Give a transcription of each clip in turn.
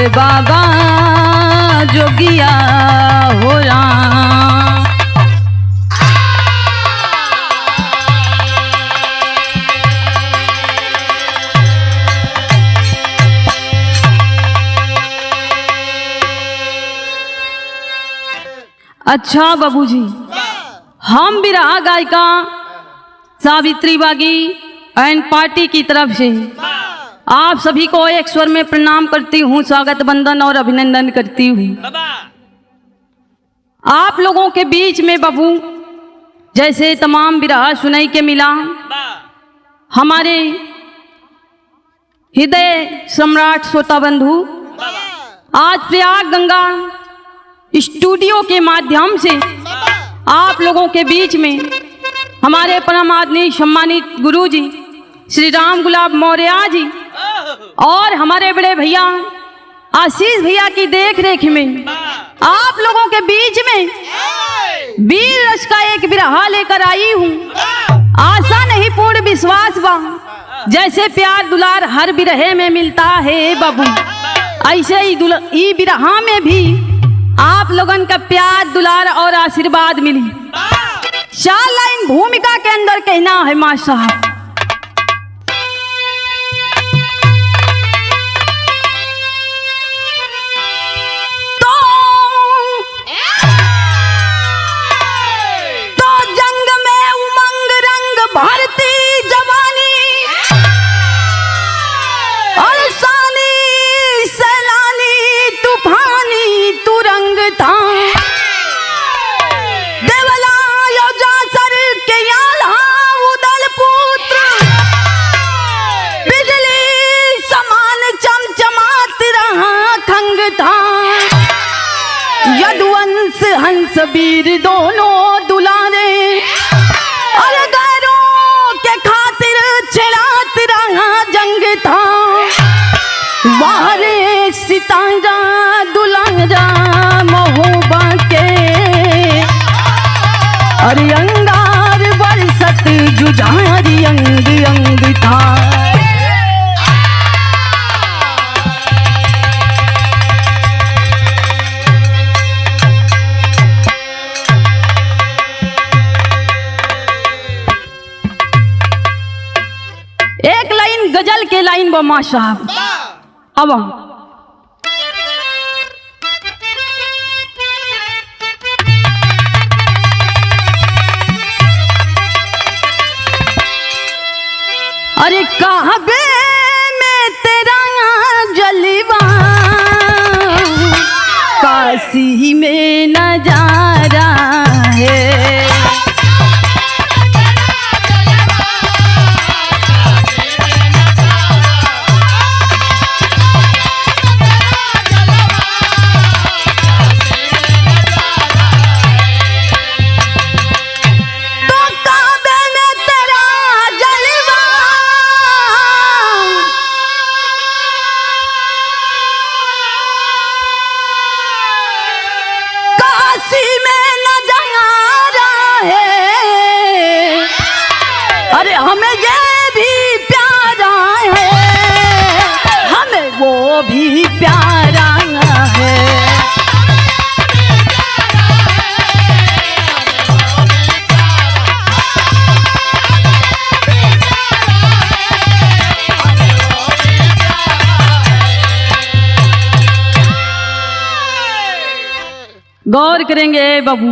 बाबा जोगिया हो राम। अच्छा बाबूजी, हम बिरहा गायिका सावित्री बागी एंड पार्टी की तरफ से आप सभी को एक स्वर में प्रणाम करती हूँ, स्वागत वंदन और अभिनंदन करती हूँ। आप लोगों के बीच में बाबू जैसे तमाम बिरहा सुनाई के मिला, हमारे हृदय सम्राट श्रोता बंधु आज प्रयाग गंगा स्टूडियो के माध्यम से आप लोगों के बीच में हमारे परम आदरणीय सम्मानित गुरुजी श्री राम गुलाब मौर्य जी और हमारे बड़े भैया आशीष भैया की देख रेख में आप लोगों के बीच में वीर रस का एक बिरहा लेकर आई हूँ। आशा नहीं पूर्ण विश्वास बा, जैसे प्यार दुलार हर बिरहे में मिलता है बाबू, ऐसे ही बिरहा में भी आप लोगन का प्यार दुलार और आशीर्वाद मिली। 4 लाइन भूमिका के अंदर कहना है मां साहब। तो जंग में उमंग रंग भरती जवानी, अरसानी सैलानी तूफानी तुरंग था, देवला योजा सर के याला उदल पुत्र, बिजली समान चमचमात रहा खंग था, यदुवंश हंस वीर दोनों दुलारे, और गैरों के खातिर छिड़ात रहा जंग था, वारे सितारा दुलारा महोबा के, अरे अंगार बरसत जुझारी अंग अंग था। एक लाइन गजल के लाइन बा मां साहब। अब अरे काबे में तेरा जलवा, काशी में नजारा है, हमें ये भी प्यारा है, हमें वो भी प्यारा है। गौर करेंगे बाबू,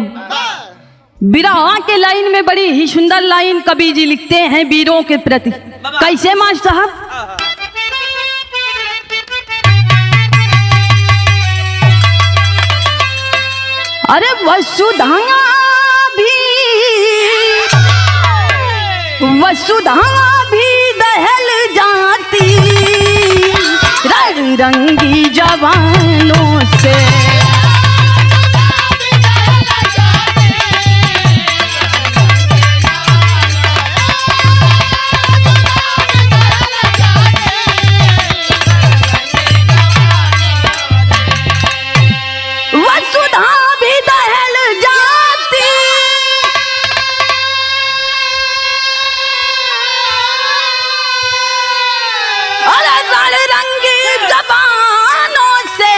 बिरहा के लाइन में बड़ी ही सुंदर लाइन कवि जी लिखते हैं वीरों के प्रति। कैसे मास्टर साहब? अरे वसुधा भी दहल जाती रंग रंगी जवानों से, रंगी जवानों से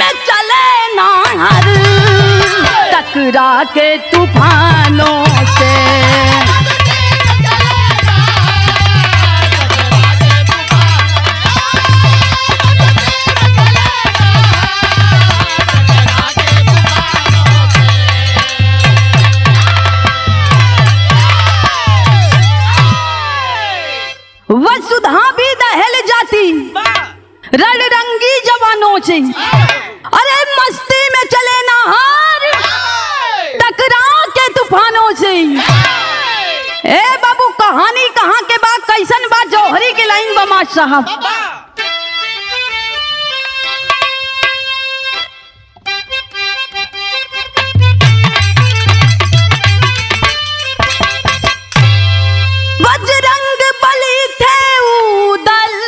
में चले नाहर टकरा के तूफानों से। वसुधा भी दहल जाती रणरंगी जवानों से। अरे मस्ती में चले नाहर टकरा के तूफानों से। ए बाबू कहानी कहाँ के बाद कैसन बात जौहरी के लाइन बमा साहब। बजरंग बली थे उदल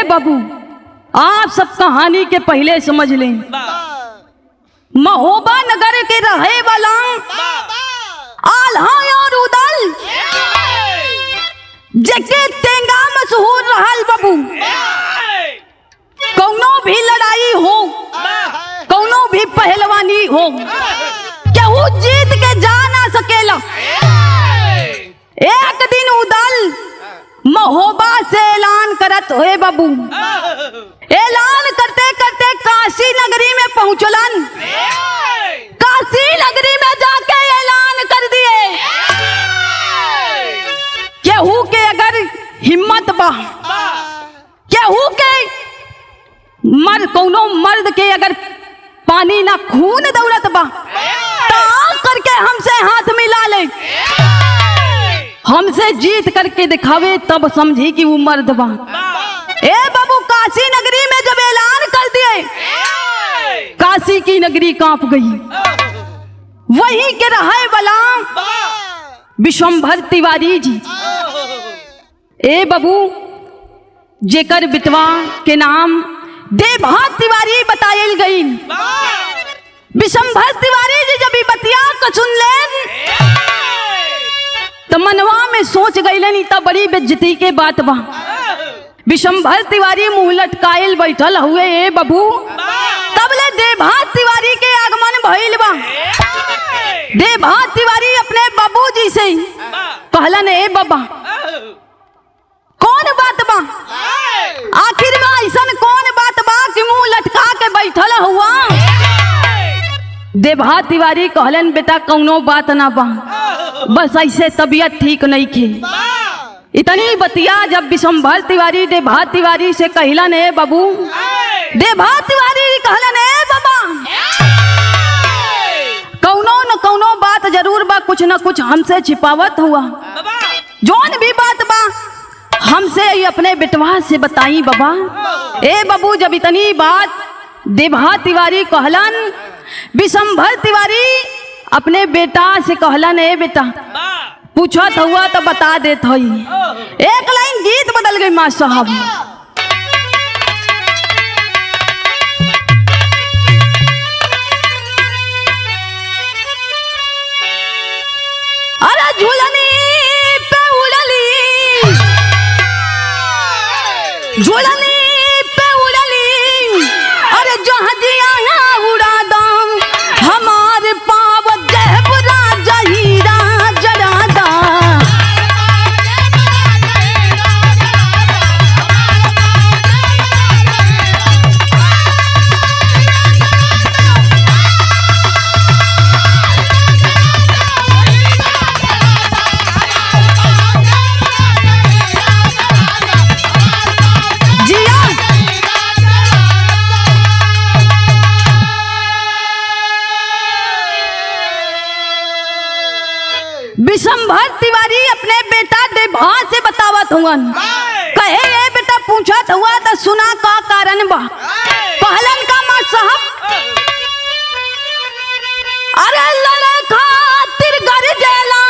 बाबू आप सब कहानी के पहले समझ लें। महोबा नगर के रहे वाला आल्हा और उदल जके तेंगा मशहूर रहल बाबू। कौनो भी लड़ाई हो कौनो भी पहलवानी हो केहू जीत के जा ना सकेला। एक दिन उदल महोबा से ऐलान करत होए बाबू। ऐलान करते करते काशी नगरी में पहुंचलन। काशी नगरी में जाके ऐलान कर दिए केहू के अगर हिम्मत बा केहू के कौनो मर्द के अगर पानी ना खून दौलत बा तो करके हमसे हाथ मिला ले। हमसे जीत करके दिखावे तब समझी कि वो मर्द बा। ए बाबू काशी नगरी में जब ऐलान कर दिए काशी की नगरी कांप गई। वहीं के रहे वाला विशंभर तिवारी जी। ए बाबू जेकर बिटवा के नाम देभा तिवारी बतायल गई। विशंभर तिवारी जी जब बतिया को सुन ले तो मनवा में सोच गईलन त बड़ी बेइज्जती के बात बा। विशंभर तिवारी मुंह लटकायल बैठल हुए। ए बाबू तबले देभा तिवारी के आगमन भइल बा। देभा तिवारी अपने बाबूजी से कहलन ए बाबा कौन बात बा आखिर में ऐसन कौन बात बा कि मुंह लटका के बैठल हुआ। देभा तिवारी कहलन बेटा कौनो बात ना बा बस ऐसे तबीयत ठीक नहीं खे। इतनी बतिया जब विशंभर तिवारी देभा तिवारी से कहलन ए बाबू देभा तिवारी कहलन ए बाबा कौनो न कौनो बात जरूर बा कुछ न कुछ हमसे छिपावत हुआ। जौन भी बात बा हमसे अपने बेटवा से बताई बाबा। ए बाबू जब इतनी बात देभा तिवारी कहलन विशंभर तिवारी अपने बेटा से कहलन ए बेटा पूछत हुआ तो बता देत हई। एक लाइन गीत बदल गई माँ साहब। अरे झूलनी पे उड़ली झूलनी पे उड़ली अरे जहाजिया उड़ा दो विशंभर तिवारी अपने बेटा देभा से बतावत हुआ, कहे ए बेटा पूछत हुआ तो सुना का कारण बा। कहलन का मां साहब, अरे लड़े खातिर गरजेला,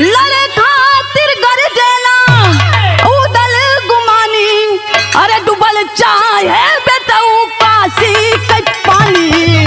लड़े खातिर गरजेला उदल गुमानी, अरे डूबल चाहे बेटा काशी के पानी।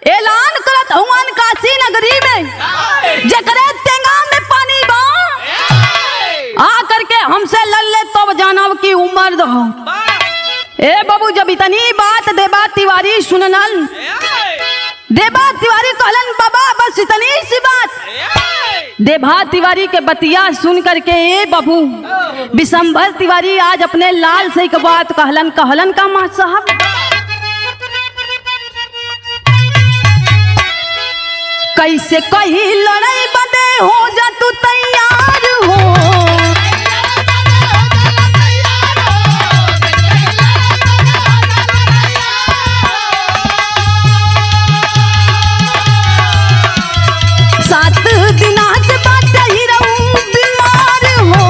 ऐलान करत हुआन काशी नगरी में, जकरे तेंगा में पानी बा, आ करके हमसे लड़ ले तो जानब की उम्र दहो। ए बाबू जब इतनी बात देबा तिवारी सुननल, देबा तिवारी कहलन बाबा बस इतनी सी बात। देबा तिवारी के बतिया सुन करके ए बाबू विशंभर तिवारी आज अपने लाल से एक बात कहलन। कहलन का मां साहब, कैसे कही लड़ाई बदे हो जा तू तैयार हो, सात दिना से बात ही रहूं बीमार हो,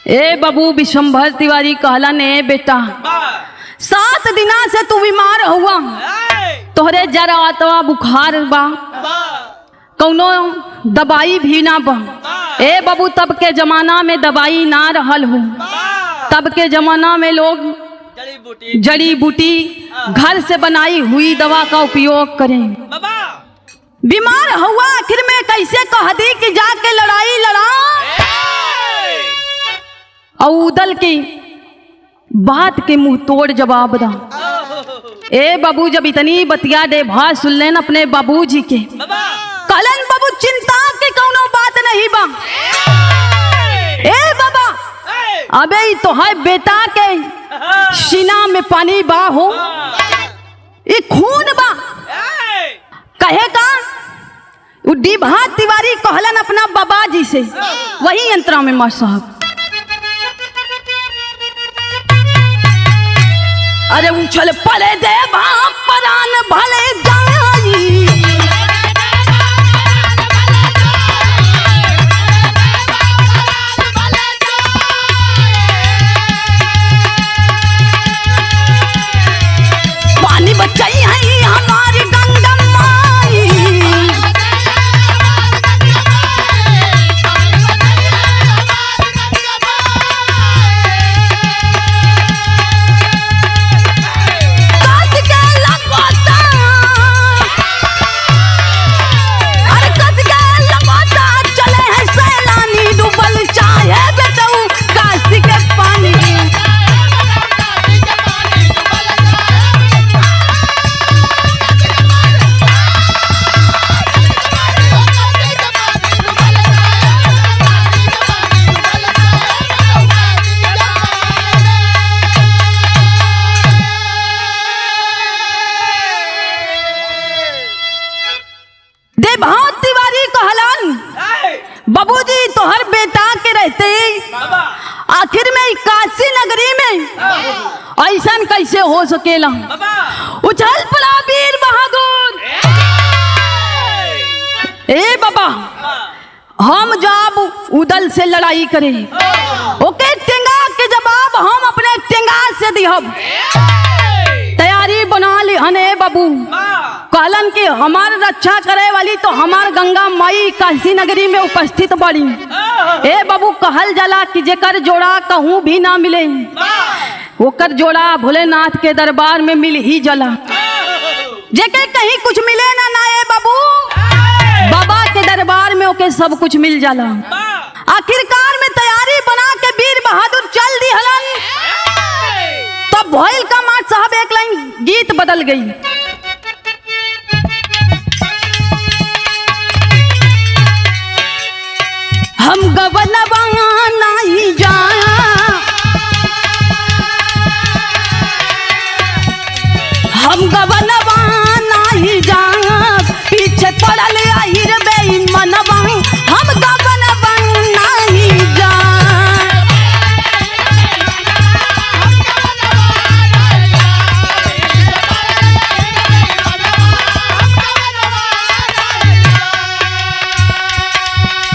ए बाबू विशंभर तिवारी कहलन ए बेटा 7 दिना से तू बीमार हुआ, तोहरे जरा अतवा बुखार बा, कौनो दवाई भी ना बा। ए बाबू तब के जमाना में दवाई ना रहल हो, तब के जमाना में लोग जड़ी बूटी घर से बनाई हुई दवा का उपयोग करें। बीमार हुआ आखिर में कैसे कह दी कि जाके लड़ाई लड़ा, औदल की बात के मुंह तोड़ जवाब दा। ए बाबू जब इतनी बतिया दे भा सुन लेन अपने बाबूजी के, कहलन बाबू चिंता की कौनो बात नहीं बा। ए बाबा अबे तो है बेटा के सीना में पानी बा हो, ये खून बा। कहे का डिभा तिवारी कहलन अपना बाबाजी से, वही यंत्रा में मां साहब, अरे उछल पड़े दे परान भले जाई, पानी बचाई है हमारी गंगा माई, बाबूजी तोहर बेटा के रहते आखिर में काशी नगरी में ऐसा कैसे हो सकेला। उछल पड़ा वीर बहादुर। ए बाबा हम जब उदल से लड़ाई करे ओके टेंगा के जवाब हम अपने टेंगा से दिहब। तैयारी बना ली हने बाबू। कहलन कि हमार रक्षा करे वाली तो हमार गंगा माई काशी नगरी में उपस्थित बड़ी। ए बाबू कहल जाला कि जेकर जोड़ा कहूँ भी ना मिले ओकर जोड़ा भोलेनाथ के दरबार में मिल ही जला। जेके कहीं कुछ मिले ना ना ए बाबू बाबा के दरबार में ओके सब कुछ मिल जाला। आखिरकार में तैयारी बना के वीर बहादुर चल दी हलन। तब भोइल का माट साहब एक लाइन गीत बदल गई। हम गवनवा नहीं जा हम गवनवा नहीं जा पीछे पड़ल आहिर बेईमानवा हम गवनवा नहीं जा।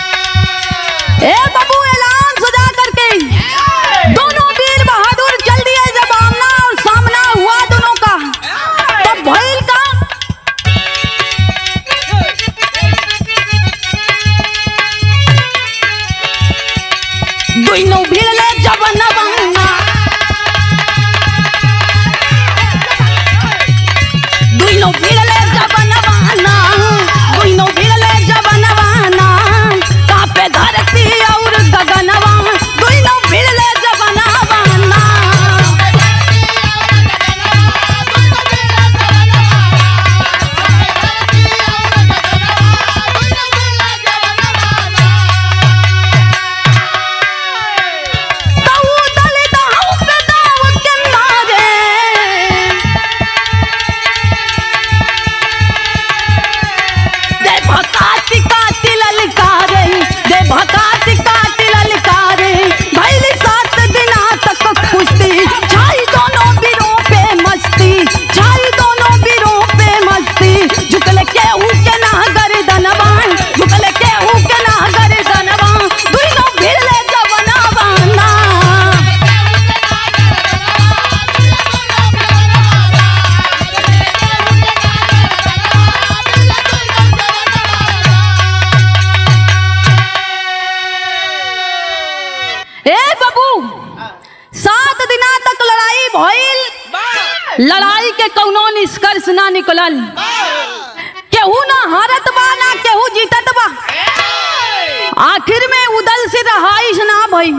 ए बाबू ऐलान सजा करके दोनों वीर बहादुर चल दिए। जब आमना और सामना हुआ दोनों का तब भइल का दोनों भिड़ले जवनवा दोनों भिड़ले जवनवा दोनों भिड़ले जवनवा कापे धरती और गगनवा दोनों भिड़ले जवनवा। लड़ाई के कौनो निष्कर्ष ना निकलल। केहू ना हारत बा ना केहू जीतत बा। आखिर में उदल से रहाइश ना भई।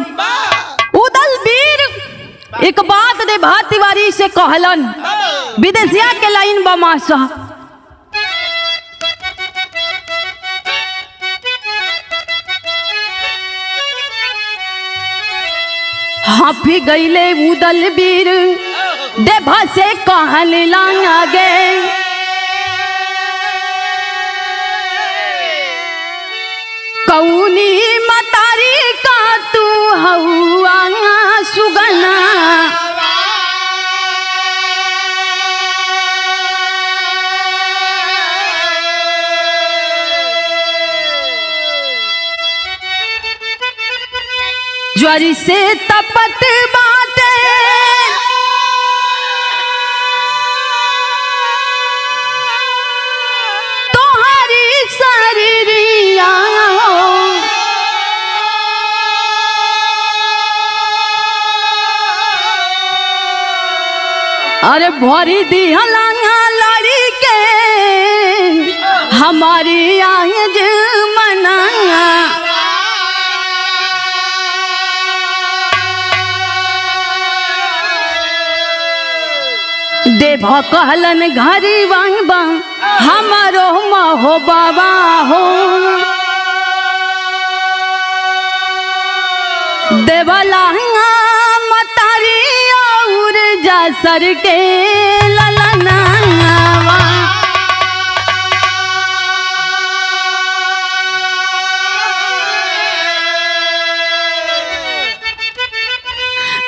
उदल वीर एक बात दे भा तिवारी से कहलन विदेशिया के लाइन बा मां साहब। हाफी गईले उदल वीर देभा से कहन लाना गे कौनी मतारी का तू हौआ सुगना ज्वारी से तपत बाटे तोहरी शरीरिया अरे भरी दिहला लड़ी के हमारी आयज मना देवा कहलन घरी बाबा हमारो महो बाबा हो देवला मतारी और जासर के ललनावा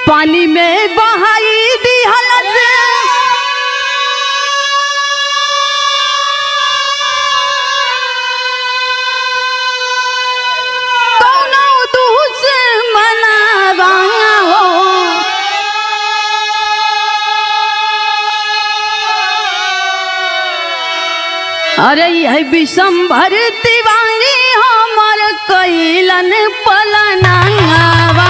पानी में बहाई दी हलत अरे यह विषंभर तिवारी हमर कैलन पलनवा।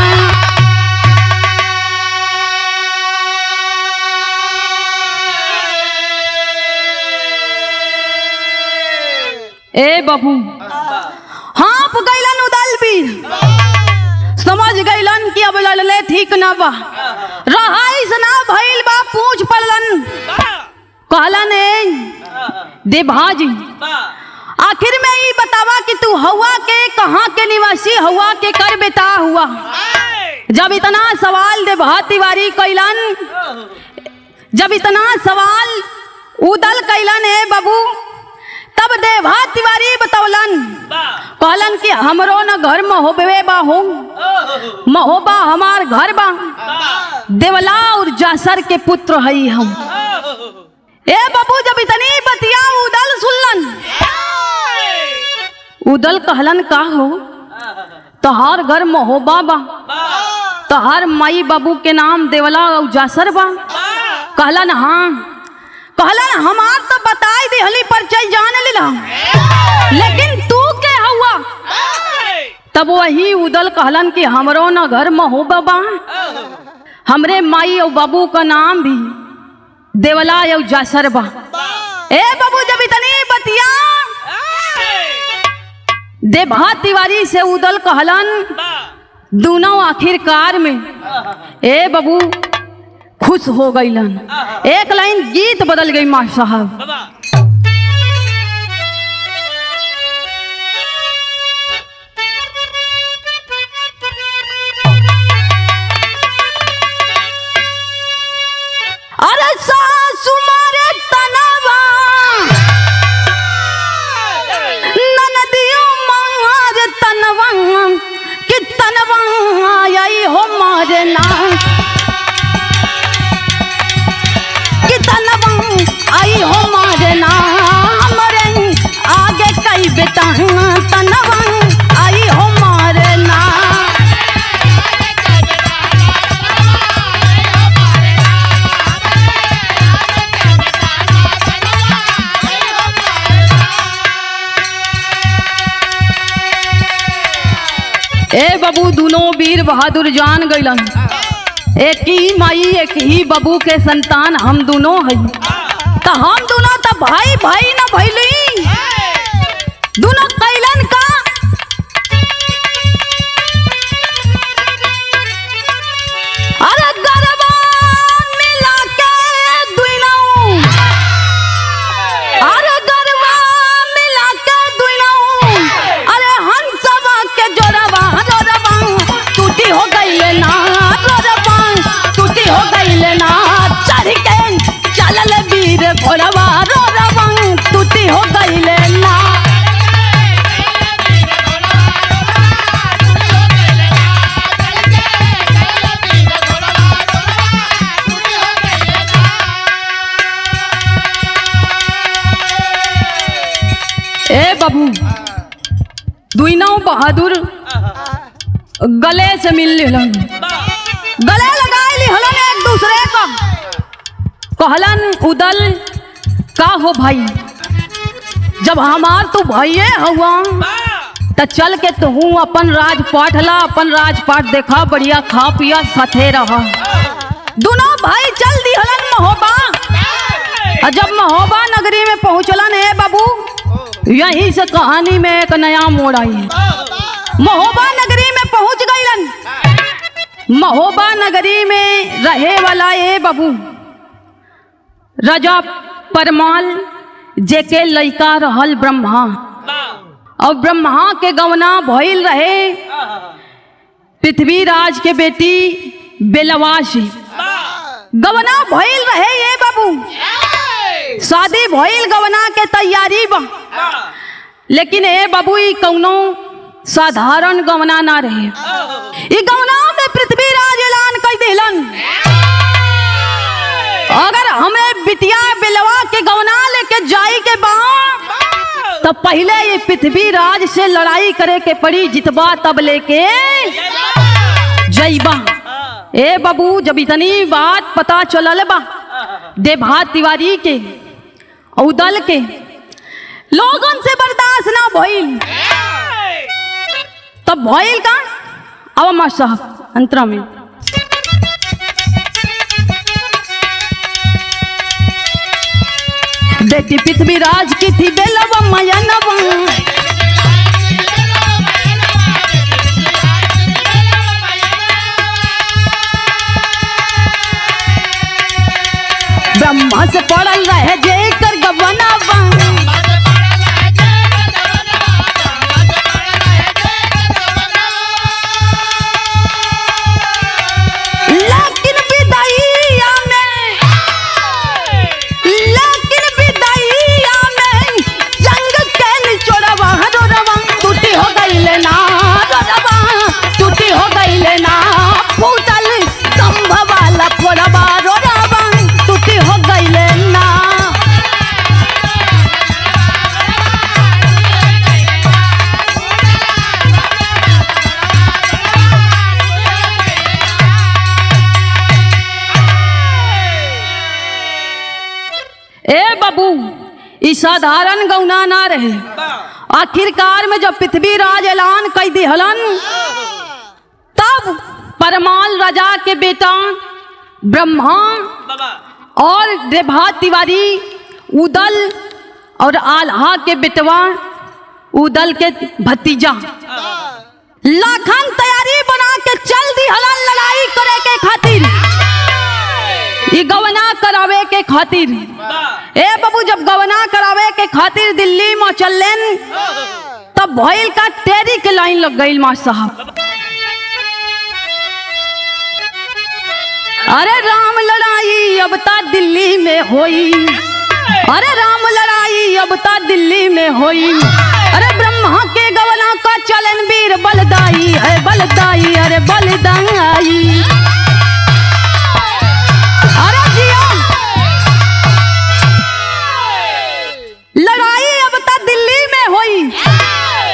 ए बबू हाँप गैलन उदल बीर, समझ गैलन कि अब लड़ले ठीक ना बा, रहाइस ना भइल बा, पूछ पड़लन। कहलन देभाजी आखिर में ये बतावा कि तू हवा के कहाँ के निवासी, हवा के कर बेटा हुआ। जब इतना सवाल देभा तिवारी कैलन, जब इतना सवाल उदल कैलन है बबू, तब देभा तिवारी बतौलन। कहलन कि हमरो न घर महोबे बा हो, महोबा हमार घर बा, देवला और जासर के पुत्र हई हम। ए बबू जब इतनी बतिया उदल सुनलन, उदल कहलन का हो, तोहार घर महोबा बा, तोहार माई बाबू के नाम देवला और जासर बा। कहलन हाँ। कहलन हमार तो बताई दिहली परिचय जान लीला, लेकिन तू के हुआ। तब वही उदल कहलन कि हमरो न घर महोबा बा, हमरे माई और बाबू का नाम भी देवला और जासर बा। ए बाबू जब इतनी बतिया देभा तिवारी से उदल कहलन, दोनों आखिरकार में ए बाबू खुश हो गईलन। एक लाइन गीत बदल गई माँ साहब। अरे सासु मारे तनवा, ननदियों मारे तनवा, कि तनवा आई हो मारे ना, कि तनवा आई हो मारे ना, हमरे आगे कई बेटा तनवा आई हो मारे ना। ए बबू दोनों वीर बहादुर जान गईलन, एक ही माई एक ही बबू के संतान हम दोनों है, तो हम दोनों तो भाई भाई न भैली, दोनों कैलन का अरे गरबा मिला के दुइनों, अरे गरबा मिला के दुइनों, अरे हंसवा के जोरवा जोरवा टूटी हो गई ना, जोरवा टूटी हो गई ना, चढ़ के चलल वीर घोड़वा रोरवा टूटी हो गई ना। ए बबू दुइनों बहादुर गले से मिल लिहलन, गले लगाए लिहलन एक दूसरे का। कहलन उदल का हो भाई, जब हमार तू भैये हुआ तो चल के तू अपन राजपाट ला, अपन राजपाट देखा, बढ़िया खा पिया साथे रहा। दोनों भाई चल दिहलन महोबा। जब महोबा नगरी में पहुंचलन है बाबू, यहीं से कहानी में एक नया मोड़ आई है। महोबा नगरी में पहुंच गईलन। महोबा नगरी में रहे वाला ये बाबू राजा परमाल जेके लइका रहल ब्रह्मा, और ब्रह्मा के गवना भइल रहे पृथ्वीराज के बेटी बेलवा से। गवना भइल रहे ये बाबू, शादी भइल, गवना के तैयारी बा, लेकिन ए बाबू ई कौनो साधारण गवना ना रहे। ई गवना में पृथ्वीराज ऐलान कर दिलन, अगर हमें बिटिया बेलवा के गवना लेके जाई के बा तो पहले ये पृथ्वीराज से लड़ाई करे के पड़ी, जितबा तब लेके जईबा। ए बाबू जब इतनी बात पता चलल बा देभा तिवारी के उदल के, लोगन से बर्दाश्त ना भइल तब भइल का। अब मास्टर साहब अंतरा में बेटी पृथ्वीराज की थी बेलवा मयनवा, ब्रह्मा से पड़ल रहे जे कर गवनावा, लेकिन विदाइया में जंग के निचोड़वा रोरवा टूटी हो गईले ना, रोरवा टूटी हो गईले ना, फूटल स्तंभ वाला फोड़वा रोरवा टूटी हो गईले ना। ए बाबू ई साधारण गौना ना रहे। आखिरकार में जब पृथ्वीराज ऐलान कई दिहलन तब परमाल राजा के बेटा ब्रह्मा और रेभा तिवारी उदल और आल्हा के बेटवा उदल के भतीजा लाखन तैयारी बना के चल दिहलन लड़ाई करे के खातिर, ये गवना करावे के खातिर। ए बाबू जब गवना करावे के खातिर दिल्ली में चलन तब भइल का टेरी के लाइन लग गई मास्टर साहब। अरे राम लड़ाई अब ता दिल्ली में होई, अरे राम लड़ाई अब ता दिल्ली में होई, अरे ब्रह्मा के गवना का चलन वीर बलदाई है बलदाई, अरे बलदाई। अरे जिया लड़ाई अब ता दिल्ली में होई,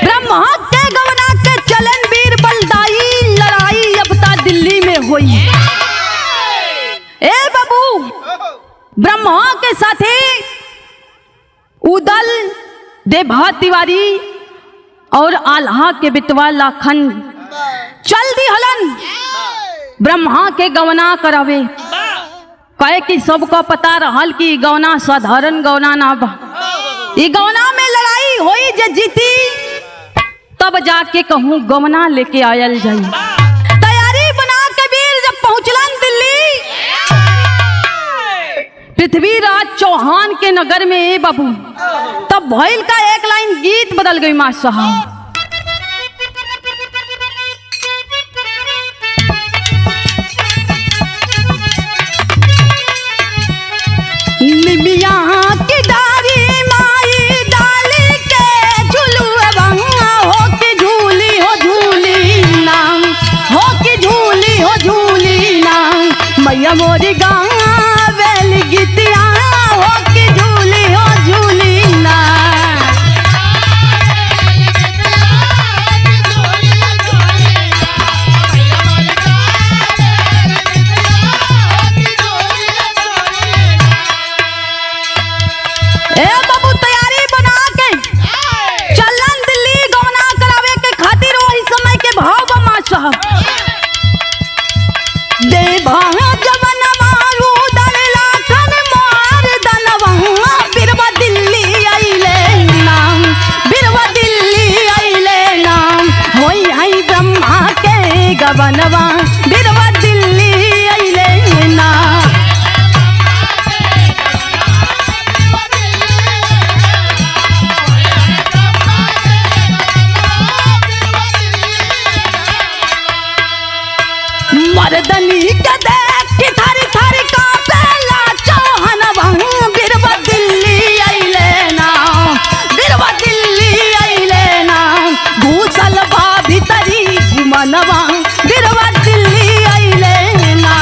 ब्रह्मा के गवना के चलन वीर बलदाई, लड़ाई अब ता दिल्ली में होई। ए बाबू ब्रह्मा के साथे उदल देभा तिवारी और आल्हा के बिटवा लाखन चल दी हलन ब्रह्मा के गवना करावे, कहे कि सबको पता रहल कि गवना साधारण गवना ना बा, ई गवना में लड़ाई होई, जे जीती तब जाके कहूँ गवना लेके आयल जाई। तैयारी बना के वीर जब पहुंचलन दिल्ली पृथ्वीराज चौहान के नगर में बाबू, तब भइल का एक लाइन गीत बदल गई मास्टर साहब। निमिया की डारी माई डाली के झुलुआ हो के झूली हो झूली ना, हो के झूली हो झूली ना, मैया मोरी गावेल गीतिया हो के झूली हो झूली ना। ए बाबू तैयारी बना के चलन दिल्ली गवना करावे के खातिर, वही समय के भाव बमा साहब देभा जवनवा उदल लाखन मार दनवा, बिरवा दिल्ली आइले नाम, बिरवा दिल्ली आइले नाम, होई आई ब्रह्मा के गवनवा, बिरवा दिल्ली आइले नाम। मर्दनी के देख के थारी थारी का पहला चौहानवा, बिरवा दिल्ली आइले ना, बिरवा दिल्ली आइले ना, घूसल बा भीतरी घुमनवा, बिरवा दिल्ली आइले ना।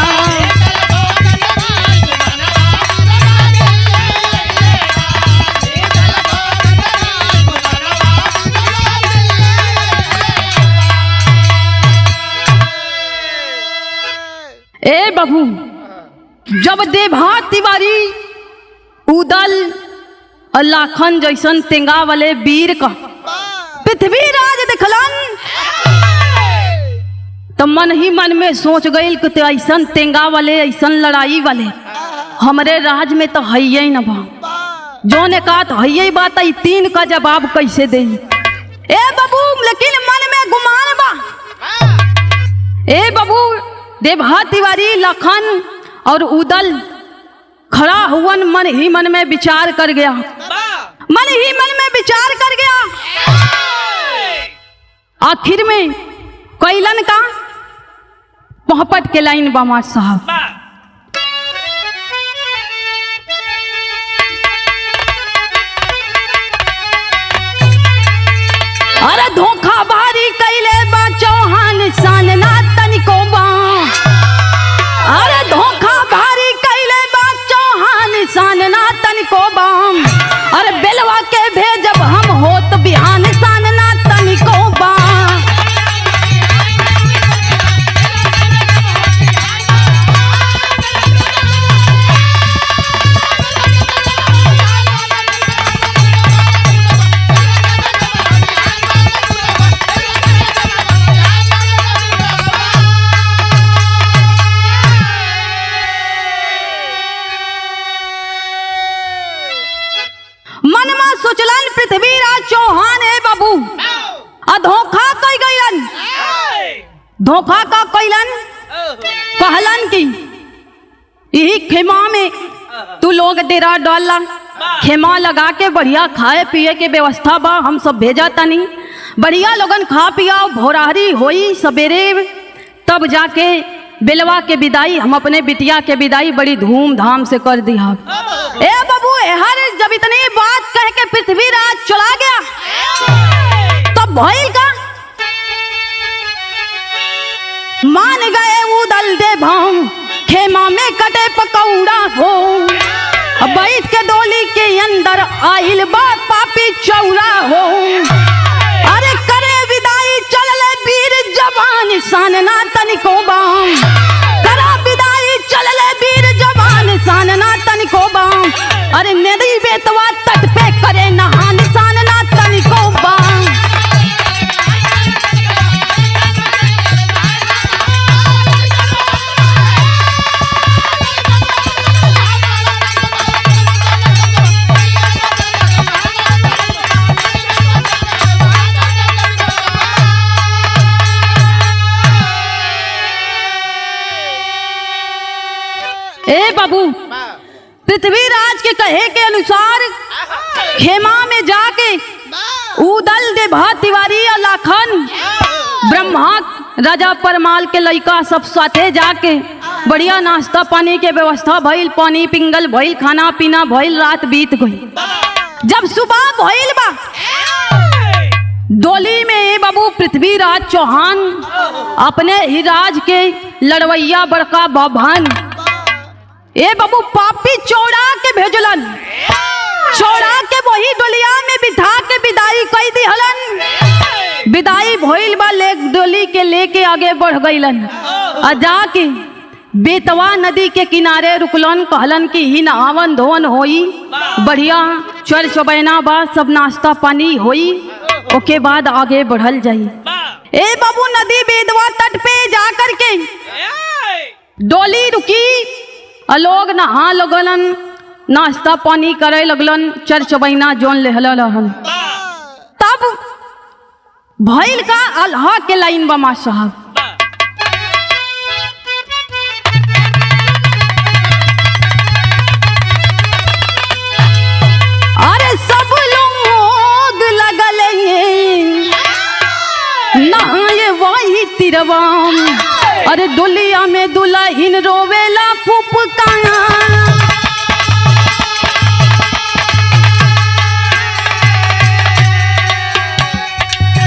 ए बाबू जब देभा तिवारी उदल और लाखन जैसन तेंगा वाले वीर का पृथ्वीराज दिखलन तो मन ही मन में सोच गई कि ऐसन तेंगा वाले ऐसन लड़ाई वाले हमरे राज में तो है ही न बा। जो ने कहा तो है ही बात है, तीन का जवाब कैसे दे। ए बाबू लेकिन मन में गुमान बा। ए बाबू देवहा तिवारी लखन और उदल खड़ा हुवन मन ही मन में विचार कर गया, मन ही मन में विचार कर गया। आखिर में कैलन का पोहपट के लाइन बामार साहब। अरे धोखा भारी कैले बा चौहान सान ना तनिको बा। अरे धोखा भारी कैले बा चौहान सान ना तनिको बा। अरे बेलवा के भेजब हम होत बिहान सान ना तनिको बा। सोचलन पृथ्वीराज चौहान है बाबू धोखा कई गईलन। धोखा का कैलन कहलन की यही खेमा में तू लोग डेरा डालला, खेमा लगा के बढ़िया खाए पिए के व्यवस्था बा, हम सब भेजा तनी बढ़िया लोगन खा पिया भोराहरी होई सवेरे, तब जाके बेलवा के विदाई हम अपने बिटिया के विदाई बड़ी धूमधाम से कर दिया। ए बाबू हर जब इतनी बात कह के पृथ्वीराज चला गया तब भइल का मान गए उदल देवम खेमा में कटे पकौड़ा हो। बैठ के डोली के अंदर आइल बात पापी चौरा हो। अरे करे विदाई चलले वीर जवान सान ना तनिको बाम। करा विदाई चलले वीर जवान सान ना तनिको बाम। अरे नदी बेतवा तट पे करे नहान सान ना तनिको बाम। ए बाबू पृथ्वीराज के कहे के अनुसार खेमा में जाके उदल देवहा तिवारी और लाखन ब्रह्मा राजा परमाल के लड़का सब साथे जाके बढ़िया नाश्ता पानी के व्यवस्था भइल, पानी पिंगल भइल, खाना पीना भइल, रात बीत गई। जब सुबह भइल बा डोली में ए बाबू पृथ्वीराज चौहान अपने ही राज के लड़वैया बड़का भवन ए बाबू पापी चौड़ा के भेजलन, चौड़ा के वही डोलिया में बिठा के विदाई कई दिहलन। विदाई भइल बा ले डोली के लेके आगे बढ़ गईलन आ जाके बेतवा नदी के किनारे रुकलन, कहलन कि ही नहावन धोवन होई, बढ़िया चल चबैना बा, सब नाश्ता पानी होई, ओके बाद आगे बढ़ल जाई। ए बाबू नदी बेतवा तट पे जा करके डोली रुकी, लोग नहा लगलन, नाश्ता पानी करे लगलन, चरचबैना जोन लेहलन। तब भइल का अल्लाह के लाइन बमा साहब। अरे सब लोग लगल नहाए वही तिरवाम। अरे डोलिया में दुल्हन रोवेला फुफकाना।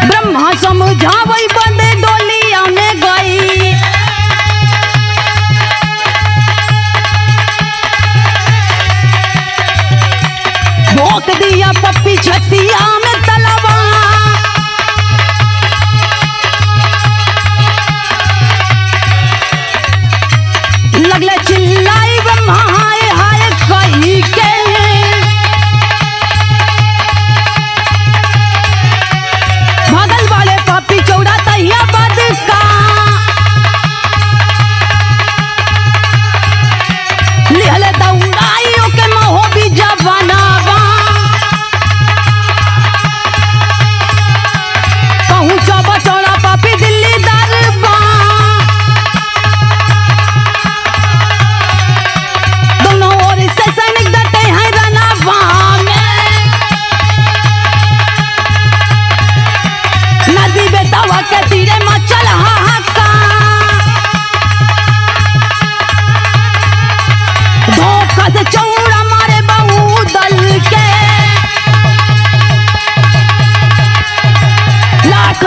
ब्रह्मा समझावई बदे डोलिया में गई। भोंक दिया पप्पी छतिया में तलवा। लगले चिल्लाई ब्रह्मा हाय हाय कही के।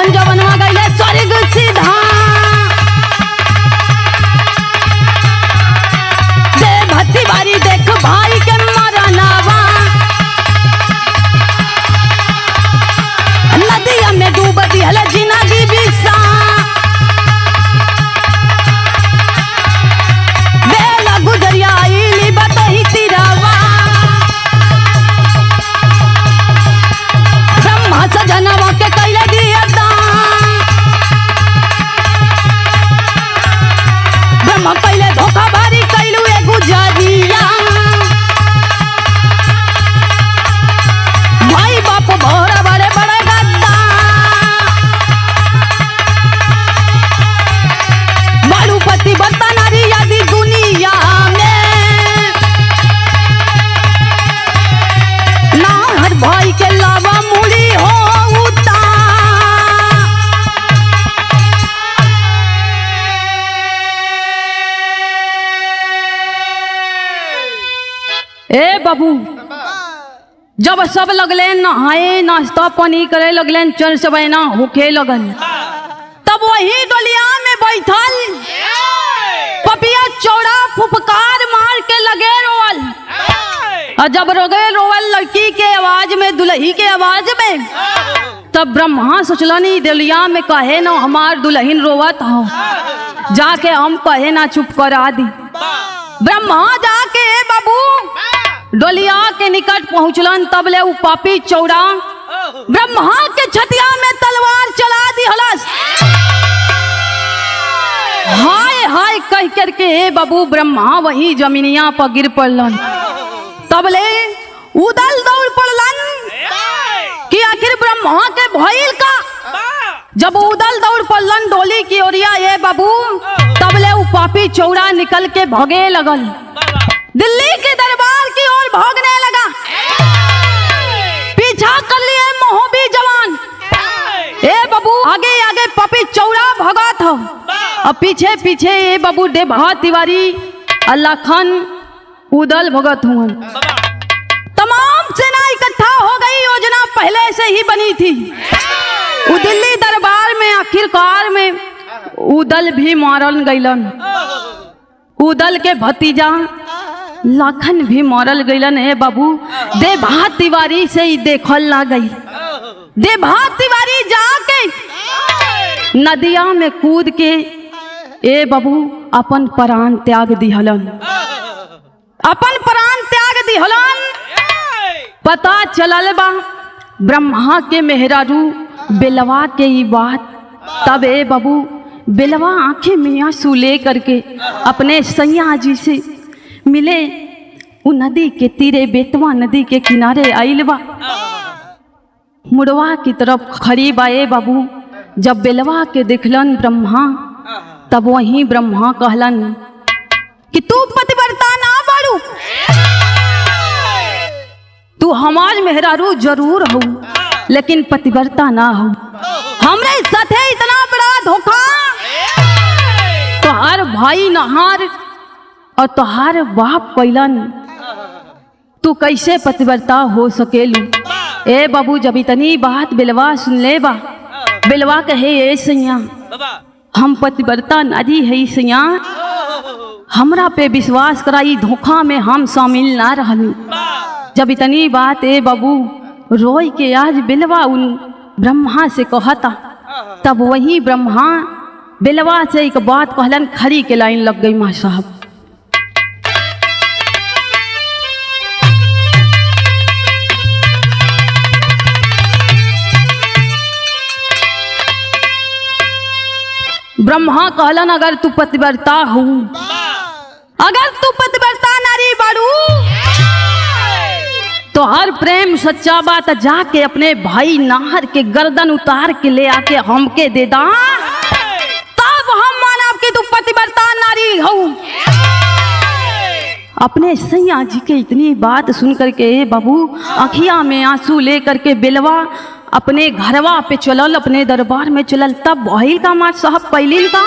लखन जवनवा गईले स्वर्ग सीधा दे भत्ती बारी देख भाई के मरनावा नदिया में डूब दिहल जिंदगी बिसा बेला गुजरिया आईली बतही तिरावा ब्रह्मा सजनवा के कैले दिया दान ब्रह्मा कैले धोखा भारी कैलू ए गुजरिया भाई बाप भोरा बड़े बड़े गद्दा बालूपति बता नारी यदि दुनिया में ना हर भाई के लावा मूड़ी हो उता ए बाबू जब सब लगले नहाए नाश्ता पानी करे लगले चल सबैना होखे लगल तब वही डलिया में बैठल पपिया चौड़ा फुफकार मार के लगे रोवल और जब रोगे रोवल लड़की के आवाज में दुल्ही के आवाज में तब ब्रह्मा सोचलनी डलिया में कहे ना हमार दुल्हन रोवत हो जाके हम कहे ना चुप करा दी ब्रह्मा जाके बाबू डोलिया के निकट पहुंचलन तब ले उ पापी चौड़ा ब्रह्मा के छतिया में तलवार चला दी हलस हाय हाय कह करके बाबू ब्रह्मा वही जमीनिया पर गिर पड़लन तब ले उदल दौड़ पड़लन कि आखिर ब्रह्मा के भइल का जब उदल दौड़ पड़लन डोली की ओरिया ये बाबू तब ले उ पापी चौड़ा निकल के भगे लगल दिल्ली के दरबार की ओर भागने लगा पीछा कर लिए मोहबी जवान ए बाबू आगे आगे पपी चौड़ा भगत हो और पीछे पीछे ये बाबू डेभा तिवारी अल्लाह खान उदल भगत हुआ तमाम सेना इकट्ठा हो गई योजना पहले से ही बनी थी वो दिल्ली दरबार में आखिरकार में उदल भी मारल गईलन उदल के भतीजा लाखन भी मरल गईलन है बाबू देभा तिवारी से ही देखल ना गई देभा तिवारी जाके नदिया में कूद के ए बाबू अपन प्राण त्याग दिहलन अपन प्राण त्याग दिहलन पता चलल बा ब्रह्मा के मेहरारू बेलवा के ई बात तब ए बाबू बेलवा आंखें में आंसू ले करके अपने सैया जी से मिले उ नदी के तीरे बेतवा नदी के किनारे आइल बा मुड़वा की तरफ खड़ी बाए बाबू जब बेलवा के देखलन ब्रह्मा तब वहीं ब्रह्मा कहलन कि तू पतिव्रता ना बाड़ू तू हमार मेहरारू जरूर हो लेकिन पतिव्रता ना हो हमरे साथे इतना बड़ा धोखा तोहार भाई नहार और तोहार बाप कैलन तू कैसे पतिव्रता हो सकेलू ए बाबू जब इतनी बात बेलवा सुन ले बा बेलवा कहे ए सैया हम पतिव्रता नारी है सैया हमरा पे विश्वास कराई धोखा में हम शामिल ना रहनी जब इतनी बात ए बाबू रोई के आज बेलवा उन ब्रह्मा से कहता तब वही ब्रह्मा बेलवा से एक बात कहलन खरी के लाइन लग गई माँ साहब ब्रह्मा कहलन अगर तू पतिव्रता हो अगर तू पतिव्रता नारी बाड़ू तो हर प्रेम सच्चा बात जाके अपने भाई नाहर के गर्दन उतार के ले आके हमके दे दा तब हम मानब कि तू पतिव्रता नारी हो। अपने सैया जी के इतनी बात सुन करके बाबू आँखिया में आंसू ले करके बेलवा अपने घरवा पे चलल अपने दरबार में चलल तब वही का मार साहब पहली का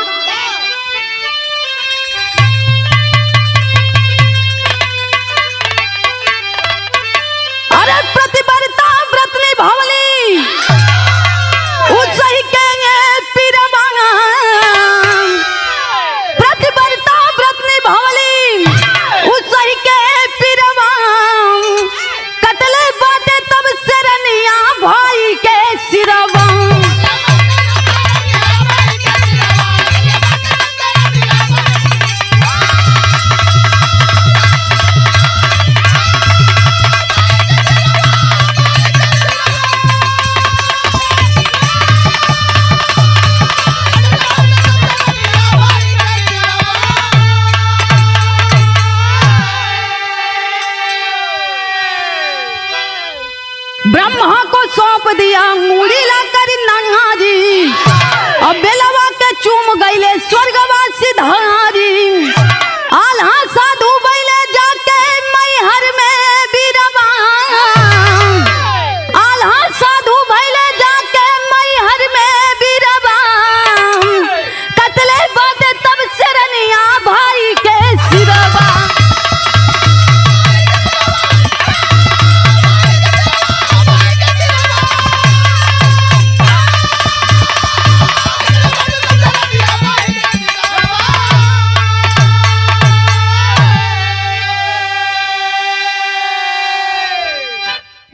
अरे प्रतिव्रता व्रत निभावली उस सही के ब्रह्मा को सौंप दिया मूड़ी ला कर नंगा जी, अब बेलवा के चूम गईले स्वर्गवासी धारी। आल्हा साधु बैले जाके मैहर में बीरवा, आल्हा साधु बैले जाके मैहर में बीरवा, कतले बात तब शरनिया भाई के सिरवा।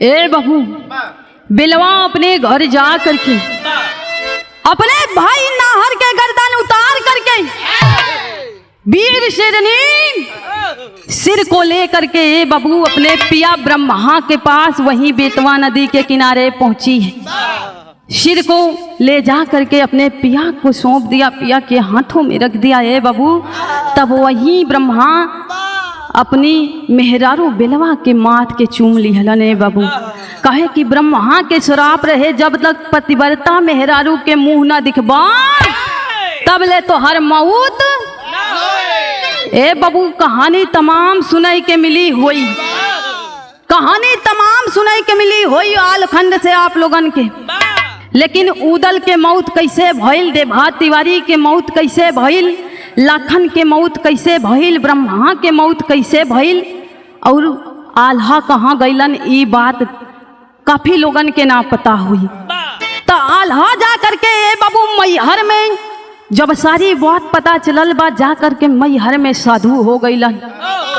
ए बहू, बिलवा अपने घर जा करके अपने भाई नाहर के गर्दन उतार करके वीर शेरनी सिर को लेकर के ए बबू अपने पिया ब्रह्मा के पास वहीं बेतवा नदी के किनारे पहुंची है। सिर को ले जा करके अपने पिया को सौंप दिया, पिया के हाथों में रख दिया ए बबू। तब वहीं ब्रह्मा अपनी मेहरारू बिलवा के माथ के चूम लिहलन ए बाबू। कहे कि ब्रह्मा के श्राप रहे जब तक पतिव्रता मेहरारू के मुंह न दिखबा तब ले तो हर मौत ए बाबू। कहानी तमाम सुनाई के मिली हुई, कहानी तमाम सुनाई के मिली हुई आलखंड से आप लोगन के। लेकिन उदल के मौत कैसे भइल, देभा तिवारी के मौत कैसे भइल, लाखन के मौत कैसे भइल, ब्रह्मा के मौत कैसे भइल और आल्हा कहाँ गईलन, ई बात काफी लोगन के ना पता हुई। तो आल्हा जा करके ए बाबू मैहर में जब सारी बात पता चलल बा, जा करके मैहर में साधु हो गईलन।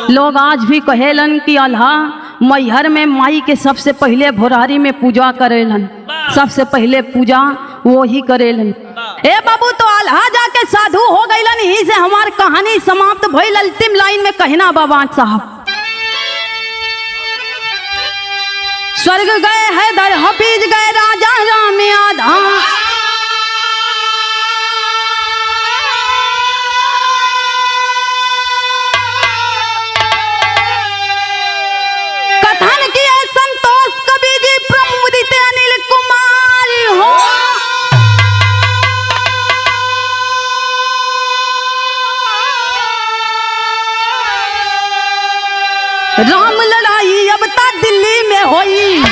लोग आज भी कहेलन कि आल्हा मैहर में माई के सबसे पहले भोरारी में पूजा करेलन, सबसे पहले पूजा वो ही करेलन। ए बाबू तो आल्हा जाके साधु हो गईलन, यही से हमार कहानी समाप्त भइल। अंतिम लाइन में कहना बाबा साहब, स्वर्ग गए हैदर हफीज गए राजा राम आधा, कथन किए संतोष कवि जी प्रमुदित अनिल कुमार हो। राम लड़ाई अब तक दिल्ली में होई,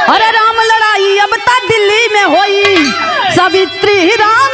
अरे राम लड़ाई अब तक दिल्ली में होई, सावित्री राम